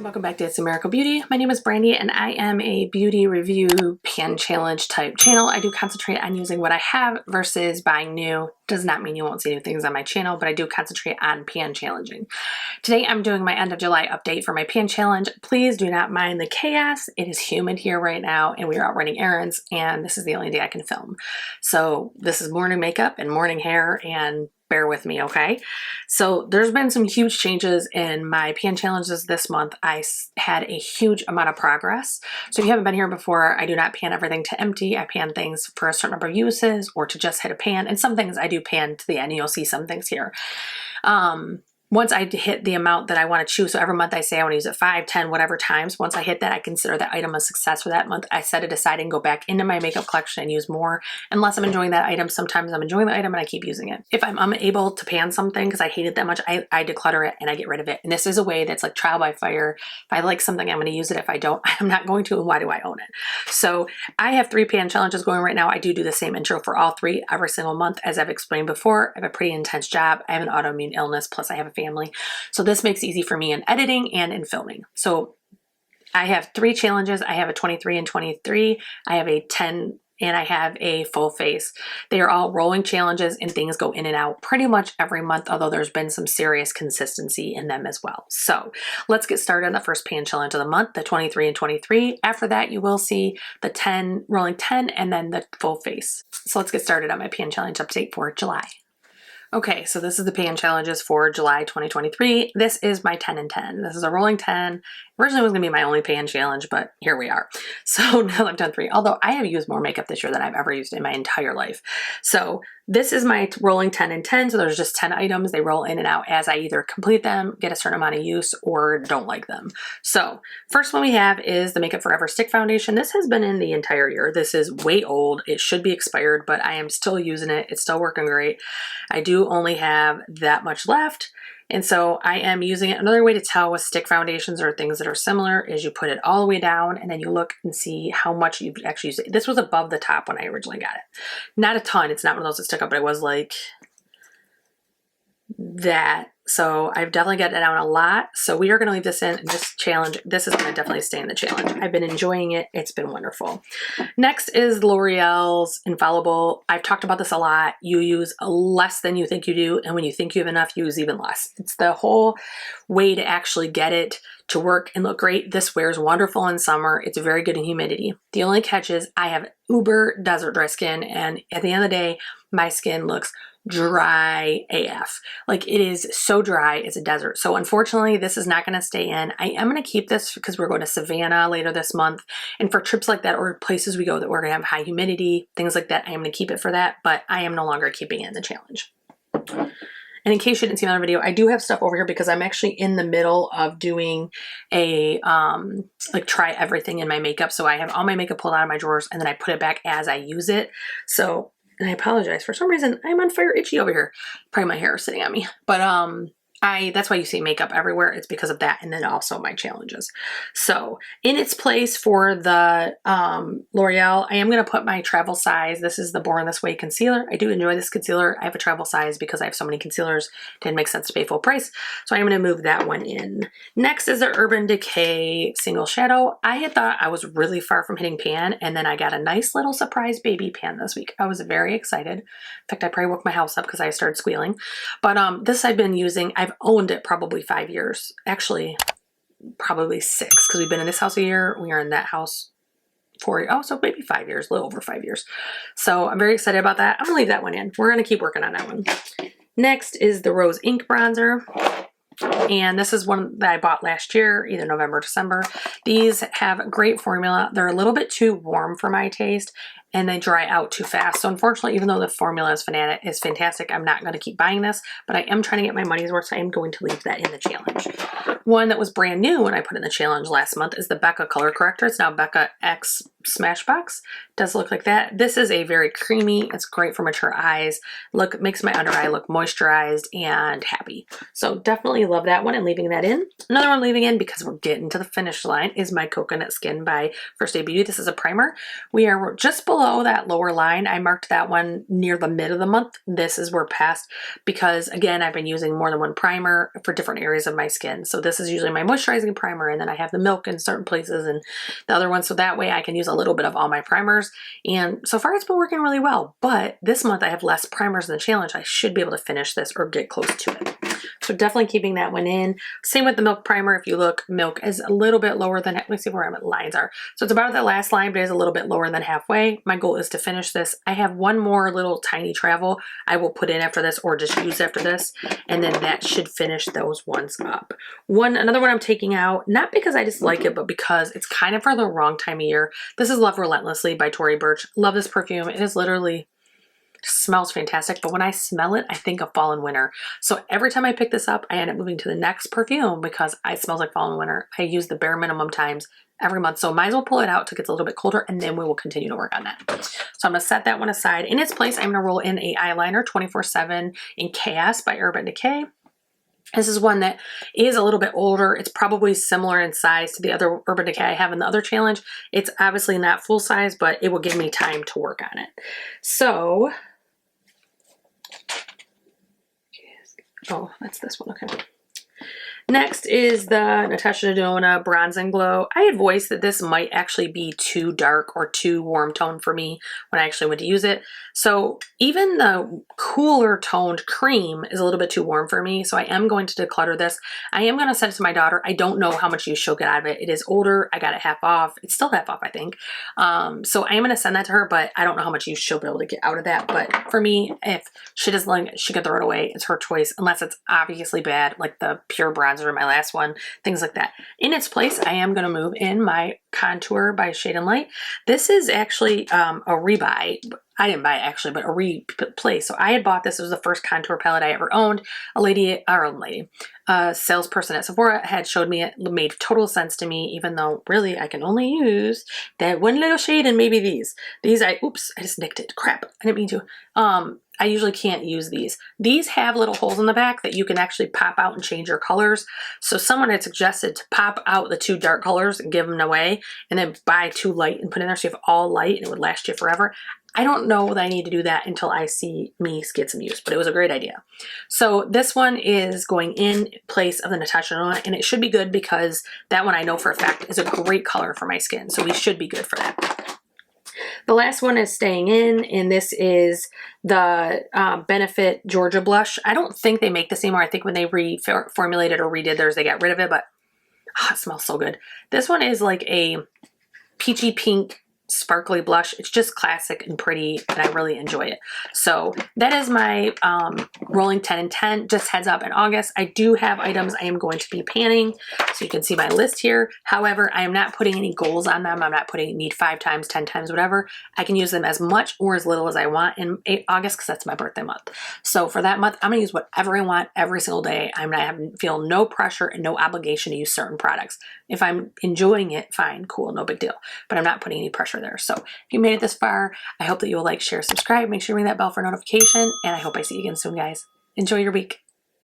Welcome back to It's a Miracle Beauty. My name is Brandy and I am a beauty review pan challenge type channel. I do concentrate on using what I have versus buying new. Does not mean you won't see new things on my channel, but I do concentrate on pan challenging. Today I'm doing my end of July update for my pan challenge. Please do not mind the chaos. It is humid here right now and we are out running errands and this is the only day I can film. So this is morning makeup and morning hair and bear with me, okay? So there's been some huge changes in my pan challenges this month. I had a huge amount of progress. So if you haven't been here before, I do not pan everything to empty. I pan things for a certain number of uses or to just hit a pan. And some things I do pan to the end. You'll see some things here. Once I hit the amount that I want to choose, so every month I say I want to use it 5, 10, whatever times. Once I hit that, I consider that item a success for that month. I set it aside and go back into my makeup collection and use more. Unless I'm enjoying that item, sometimes I'm enjoying the item and I keep using it. If I'm unable to pan something because I hate it that much, I declutter it and I get rid of it. And this is a way that's like trial by fire. If I like something, I'm going to use it. If I don't, I'm not going to. And why do I own it? So I have 3 pan challenges going right now. I do the same intro for all 3 every single month. As I've explained before, I have a pretty intense job. I have an autoimmune illness, plus I have a family. So this makes it easy for me in editing and in filming. So I have 3 challenges. I have a 23 and 23. I have a 10 and I have a full face. They are all rolling challenges and things go in and out pretty much every month, although there's been some serious consistency in them as well. So let's get started on the first pan challenge of the month, the 23 and 23. After that, you will see the 10, rolling 10, and then the full face. So let's get started on my pan challenge update for July. Okay, so this is the pan challenges for July 2023. This is my 10 and 10. This is a rolling 10. Originally it was gonna be my only pan challenge, but here we are. So now I've done 3, although I have used more makeup this year than I've ever used in my entire life. So this is my rolling 10 and 10. So there's just 10 items. They roll in and out as I either complete them, get a certain amount of use, or don't like them. So first one we have is the Makeup Forever Stick Foundation. This has been in the entire year. This is way old. It should be expired, but I am still using it. It's still working great. I do only have that much left. And so I am using it. Another way to tell with stick foundations or things that are similar is you put it all the way down and then you look and see how much you've actually used it. This was above the top when I originally got it. Not a ton. It's not one of those that stick up, but it was like that. So I've definitely got it down a lot. So we are going to leave this in this challenge. This is going to definitely stay in the challenge. I've been enjoying it. It's been wonderful. Next is L'Oreal's Infallible. I've talked about this a lot. You use less than you think you do. And when you think you have enough, you use even less. It's the whole way to actually get it to work and look great. This wears wonderful in summer. It's very good in humidity. The only catch is I have uber desert dry skin. And at the end of the day, my skin looks dry AF. Like it is so dry, it's a desert. So unfortunately, this is not going to stay in. I am going to keep this because we're going to Savannah later this month. And for trips like that or places we go that we're going to have high humidity, things like that, I am going to keep it for that, but I am no longer keeping it in the challenge. And in case you didn't see another video, I do have stuff over here because I'm actually in the middle of doing a, like try everything in my makeup. So I have all my makeup pulled out of my drawers and then I put it back as I use it. So, and I apologize. For some reason, I'm on fire itchy over here. Probably my hair is sitting on me. But that's why you see makeup everywhere. It's because of that. And then also my challenges. So in its place for the L'Oreal, I am going to put my travel size. This is the Born This Way concealer. I do enjoy this concealer. I have a travel size because I have so many concealers. Didn't make sense to pay full price. So I'm going to move that one in. Next is the Urban Decay Single Shadow. I had thought I was really far from hitting pan. And then I got a nice little surprise baby pan this week. I was very excited. In fact, I probably woke my house up because I started squealing. But this I've been using. I've owned it probably 5 years. Actually, probably 6 because we've been in this house a year. We are in that house for, so maybe 5 years, a little over 5 years. So I'm very excited about that. I'm gonna leave that one in. We're gonna keep working on that one. Next is the Rose Ink Bronzer. And this is one that I bought last year, either November or December. These have great formula. They're a little bit too warm for my taste and they dry out too fast. So unfortunately, even though the formula is fantastic, I'm not going to keep buying this, but I am trying to get my money's worth, so I am going to leave that in the challenge. One that was brand new when I put in the challenge last month is the Becca Color Corrector. It's now Becca X Smashbox. Does look like that. This is a very creamy. It's great for mature eyes. Makes my under eye look moisturized and happy. So definitely love that one and leaving that in. Another one leaving in because we're getting to the finish line is my Coconut Skin by First Aid Beauty. This is a primer. We are just below below that lower line. I marked that one near the mid of the month. This is where past, because again, I've been using more than one primer for different areas of my skin. So this is usually my moisturizing primer, and then I have the milk in certain places and the other one. So that way I can use a little bit of all my primers. And so far it's been working really well. But this month I have less primers in the challenge. I should be able to finish this or get close to it. So definitely keeping that one in. Same with the milk primer. If you look, milk is a little bit lower than, let me see where my lines are. So it's about that last line, but it is a little bit lower than halfway. My goal is to finish this. I have one more little tiny travel I will put in after this, or just use after this. And then that should finish those ones up. Another one I'm taking out, not because I dislike it, but because it's kind of for the wrong time of year. This is Love Relentlessly by Tory Burch. Love this perfume. It is literally, smells fantastic, but when I smell it, I think of fall and winter. So every time I pick this up, I end up moving to the next perfume because it smells like fall and winter. I use the bare minimum times every month. So might as well pull it out till it gets a little bit colder, and then we will continue to work on that. So I'm going to set that one aside. In its place, I'm going to roll in a eyeliner 24/7 in Chaos by Urban Decay. This is one that is a little bit older. It's probably similar in size to the other Urban Decay I have in the other challenge. It's obviously not full size, but it will give me time to work on it. So, oh, that's this one, okay. Next is the Natasha Denona Bronze and Glow. I had voiced that this might actually be too dark or too warm tone for me when I actually went to use it. So even the cooler toned cream is a little bit too warm for me. So I am going to declutter this. I am going to send it to my daughter. I don't know how much use she'll get out of it. It is older. I got it half off. It's still half off, I think. So I am going to send that to her, but I don't know how much use she'll be able to get out of that. But for me, if she doesn't like it, she can throw it away. It's her choice, unless it's obviously bad, like the Pure Bronzer in my last one, things like that. In its place, I am going to move in my Contour by Shade and Light. This is actually a rebuy. I didn't buy it actually, but a replace. So I had bought this. It was the first contour palette I ever owned. A salesperson at Sephora had showed me it. It made total sense to me, even though really I can only use that one little shade and maybe these. Oops, I just nicked it. Crap, I didn't mean to. I usually can't use these. These have little holes in the back that you can actually pop out and change your colors. So someone had suggested to pop out the two dark colors and give them away, and then buy two light and put in there so you have all light and it would last you forever. I don't know that I need to do that until I see me get some use, but it was a great idea. So this one is going in place of the Natasha Denona, and it should be good because that one I know for a fact is a great color for my skin. So we should be good for that. The last one is staying in, and this is the Benefit Georgia Blush. I don't think they make this anymore. I think when they reformulated or redid theirs, they got rid of it, but it smells so good. This one is like a peachy pink sparkly blush. It's just classic and pretty, and I really enjoy it. So that is my rolling 10 and 10. Just heads up, in August I do have items I am going to be panning, so you can see my list here. However, I am not putting any goals on them. I'm not putting need 5 times, 10 times, whatever. I can use them as much or as little as I want in August because that's my birthday month. So for that month, I'm gonna use whatever I want every single day. I'm not feel no pressure and no obligation to use certain products. If I'm enjoying it, fine, cool, no big deal. But I'm not putting any pressure there. So if you made it this far, I hope that you will like, share, subscribe. Make sure you ring that bell for notification, and I hope I see you again soon, guys. Enjoy your week.